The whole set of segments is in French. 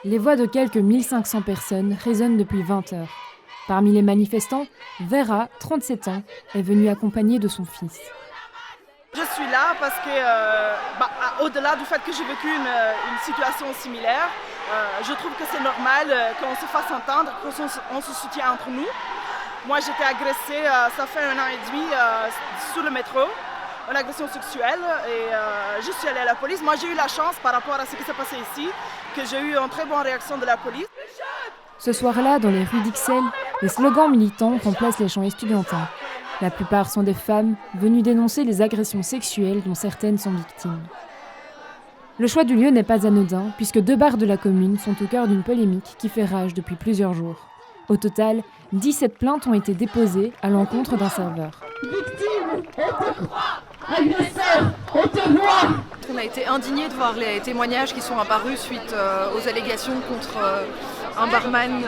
Les voix de quelques 1500 personnes résonnent depuis 20 heures. Parmi les manifestants, Vera, 37 ans, est venue accompagnée de son fils. Je suis là parce que, au-delà du fait que j'ai vécu une situation similaire, je trouve que c'est normal qu'on se fasse entendre, qu'on se soutient entre nous. Moi, j'étais agressée, ça fait 1 an et demi, sous le métro, une agression sexuelle, et je suis allée à la police. Moi, j'ai eu la chance, par rapport à ce qui s'est passé ici, que j'ai eu une très bonne réaction de la police. Ce soir-là, dans les rues d'Ixelles, les slogans militants remplacent les chants estudiantins. La plupart sont des femmes venues dénoncer les agressions sexuelles dont certaines sont victimes. Le choix du lieu n'est pas anodin, puisque 2 bars de la commune sont au cœur d'une polémique qui fait rage depuis plusieurs jours. Au total, 17 plaintes ont été déposées à l'encontre d'un serveur. Victime, on te croit. Agresseur, on te voit. On a été indignés de voir les témoignages qui sont apparus suite aux allégations contre un barman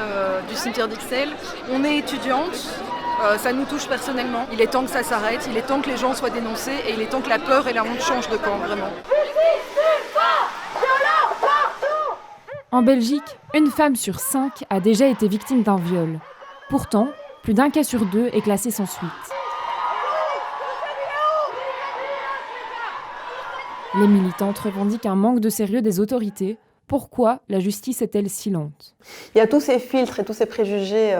du cimetière d'Ixelles. On est étudiante, ça nous touche personnellement. Il est temps que ça s'arrête, il est temps que les gens soient dénoncés et il est temps que la peur et la honte changent de camp, vraiment. En Belgique, une femme sur 5 a déjà été victime d'un viol. Pourtant, plus d'un cas sur 2 est classé sans suite. Les militantes revendiquent un manque de sérieux des autorités. Pourquoi la justice est-elle si lente ? Il y a tous ces filtres et tous ces préjugés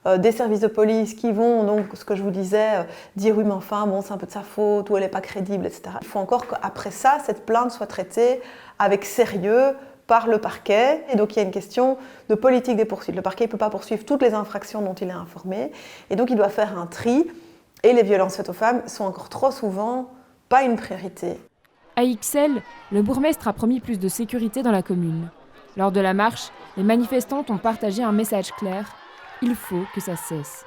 des services de police qui vont, donc, ce que je vous disais, dire oui mais enfin, bon, c'est un peu de sa faute, ou elle n'est pas crédible, etc. Il faut encore qu'après ça, cette plainte soit traitée avec sérieux par le parquet. Et donc il y a une question de politique des poursuites. Le parquet ne peut pas poursuivre toutes les infractions dont il est informé, et donc il doit faire un tri, et les violences faites aux femmes sont encore trop souvent pas une priorité. À Ixelles, le bourgmestre a promis plus de sécurité dans la commune. Lors de la marche, les manifestantes ont partagé un message clair : il faut que ça cesse.